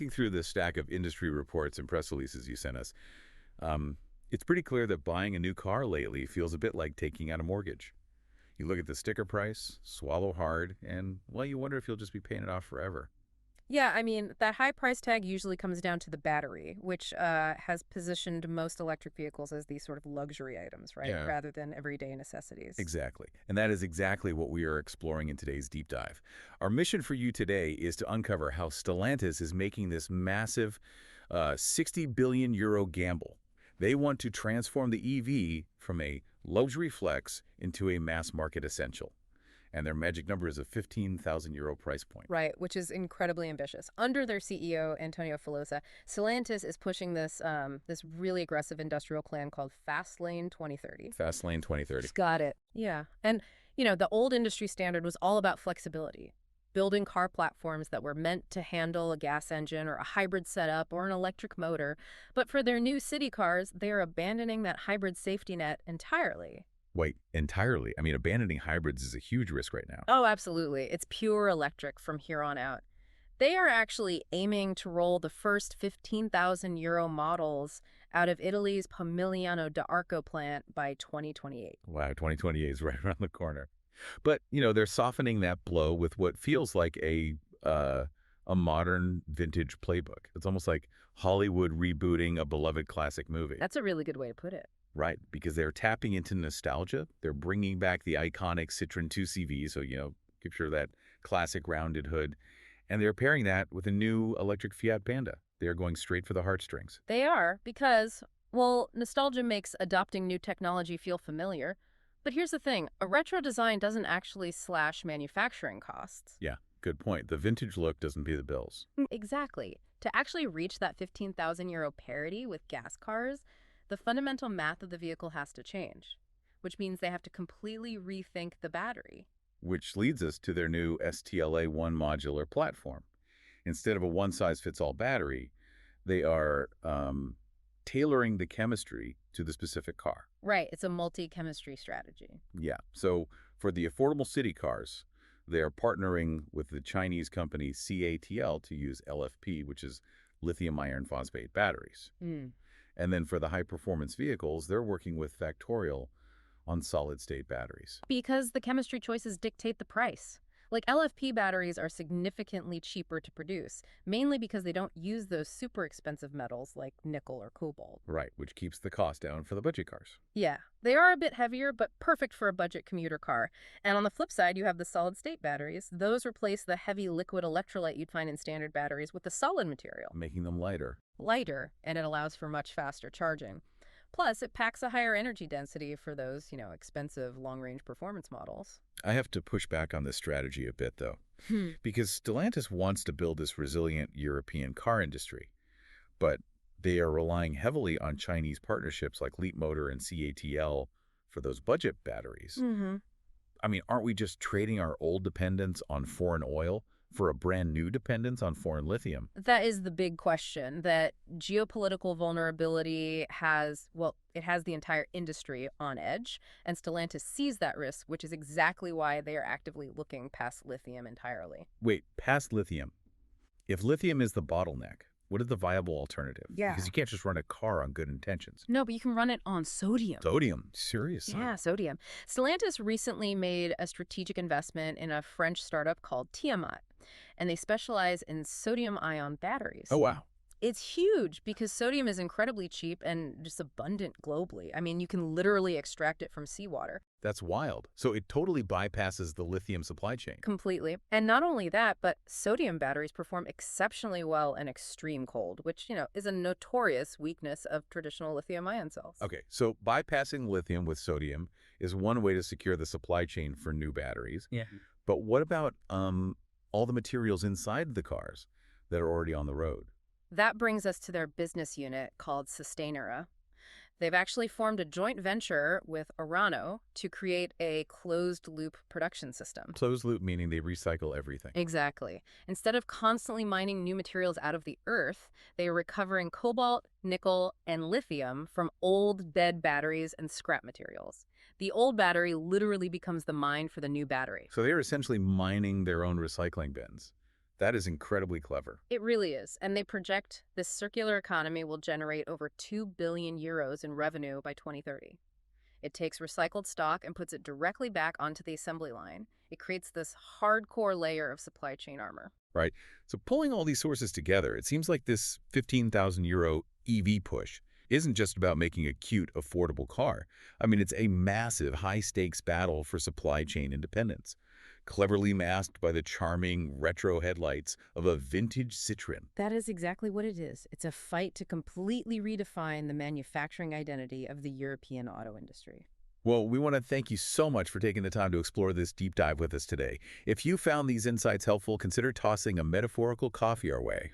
looking through the stack of industry reports and press releases you sent us, it's pretty clear that buying a new car lately feels a bit like taking out a mortgage. You look at the sticker price, swallow hard, and, well, you wonder if you'll just be paying it off forever. Yeah, I mean, that high price tag usually comes down to the battery, which has positioned most electric vehicles as these sort of luxury items, right? Yeah. Rather than everyday necessities. Exactly. And that is exactly what we are exploring in today's deep dive. Our mission for you today is to uncover how Stellantis is making this massive 60 billion euro gamble. They want to transform the EV from a luxury flex into a mass market essential. And their magic number is a 15,000 euro price point. Right, which is incredibly ambitious. Under their CEO, Antonio Filosa, Stellantis is pushing this really aggressive industrial plan called FaSTLAne 2030. FaSTLAne 2030. Got it. Yeah. And, the old industry standard was all about flexibility, building car platforms that were meant to handle a gas engine or a hybrid setup or an electric motor. But for their new city cars, they are abandoning that hybrid safety net entirely. Wait, entirely? I mean, abandoning hybrids is a huge risk right now. Oh, absolutely. It's pure electric from here on out. They are actually aiming to roll the first 15,000 euro models out of Italy's Pomigliano d'Arco plant by 2028. Wow, 2028 is right around the corner. But, they're softening that blow with what feels like a modern vintage playbook. It's almost like Hollywood rebooting a beloved classic movie. That's a really good way to put it. Right, because they're tapping into nostalgia. They're bringing back the iconic Citroen 2CV, so, picture that classic rounded hood. And they're pairing that with a new electric Fiat Panda. They're going straight for the heartstrings. They are because, well, nostalgia makes adopting new technology feel familiar. But here's the thing, a retro design doesn't actually slash manufacturing costs. Yeah, good point. The vintage look doesn't pay the bills. Exactly. To actually reach that 15,000 euro parity with gas cars, the fundamental math of the vehicle has to change, which means they have to completely rethink the battery. Which leads us to their new FaSTLAne modular platform. Instead of a one-size-fits-all battery, they are tailoring the chemistry to the specific car. Right, it's a multi-chemistry strategy. Yeah, so for the affordable city cars, they are partnering with the Chinese company CATL to use LFP, which is lithium iron phosphate batteries. And then for the high-performance vehicles, they're working with Factorial on solid-state batteries. Because the chemistry choices dictate the price. Like LFP batteries are significantly cheaper to produce, mainly because they don't use those super expensive metals like nickel or cobalt. Right, which keeps the cost down for the budget cars. Yeah, they are a bit heavier, but perfect for a budget commuter car. And on the flip side, you have the solid-state batteries. Those replace the heavy liquid electrolyte you'd find in standard batteries with the solid material. Making them lighter. Lighter, and it allows for much faster charging. Plus, it packs a higher energy density for those, expensive long-range performance models. I have to push back on this strategy a bit, though, because Stellantis wants to build this resilient European car industry, but they are relying heavily on Chinese partnerships like Leapmotor and CATL for those budget batteries. I mean, aren't we just trading our old dependence on foreign oil for a brand new dependence on foreign lithium? That is the big question, that geopolitical vulnerability has the entire industry on edge, and Stellantis sees that risk, which is exactly why they are actively looking past lithium entirely. Wait, past lithium. If lithium is the bottleneck, what is the viable alternative? Yeah. Because you can't just run a car on good intentions. No, but you can run it on sodium. Sodium? Seriously? Yeah, sodium. Stellantis recently made a strategic investment in a French startup called Tiamat, and they specialize in sodium-ion batteries. Oh, wow. It's huge because sodium is incredibly cheap and just abundant globally. I mean, you can literally extract it from seawater. That's wild. So it totally bypasses the lithium supply chain. Completely. And not only that, but sodium batteries perform exceptionally well in extreme cold, which, is a notorious weakness of traditional lithium-ion cells. Okay, so bypassing lithium with sodium is one way to secure the supply chain for new batteries. Yeah. But what about all the materials inside the cars that are already on the road? That brings us to their business unit called Sustainera. They've actually formed a joint venture with Orano to create a closed-loop production system. Closed loop meaning they recycle everything. Exactly. Instead of constantly mining new materials out of the earth, they are recovering cobalt, nickel, and lithium from old dead batteries and scrap materials. The old battery literally becomes the mine for the new battery. So they're essentially mining their own recycling bins. That is incredibly clever. It really is. And they project this circular economy will generate over 2 billion euros in revenue by 2030. It takes recycled stock and puts it directly back onto the assembly line. It creates this hardcore layer of supply chain armor. Right? So pulling all these sources together, it seems like this 15,000 euro EV push isn't just about making a cute, affordable car. I mean, it's a massive, high-stakes battle for supply chain independence, cleverly masked by the charming retro headlights of a vintage Citroen. That is exactly what it is. It's a fight to completely redefine the manufacturing identity of the European auto industry. Well, we want to thank you so much for taking the time to explore this deep dive with us today. If you found these insights helpful, consider tossing a metaphorical coffee our way.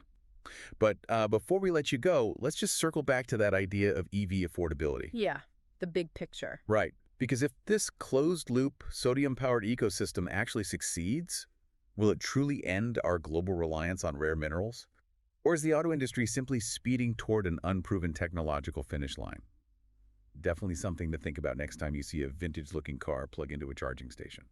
But before we let you go, let's just circle back to that idea of EV affordability. Yeah, the big picture. Right. Because if this closed-loop, sodium-powered ecosystem actually succeeds, will it truly end our global reliance on rare minerals? Or is the auto industry simply speeding toward an unproven technological finish line? Definitely something to think about next time you see a vintage-looking car plug into a charging station.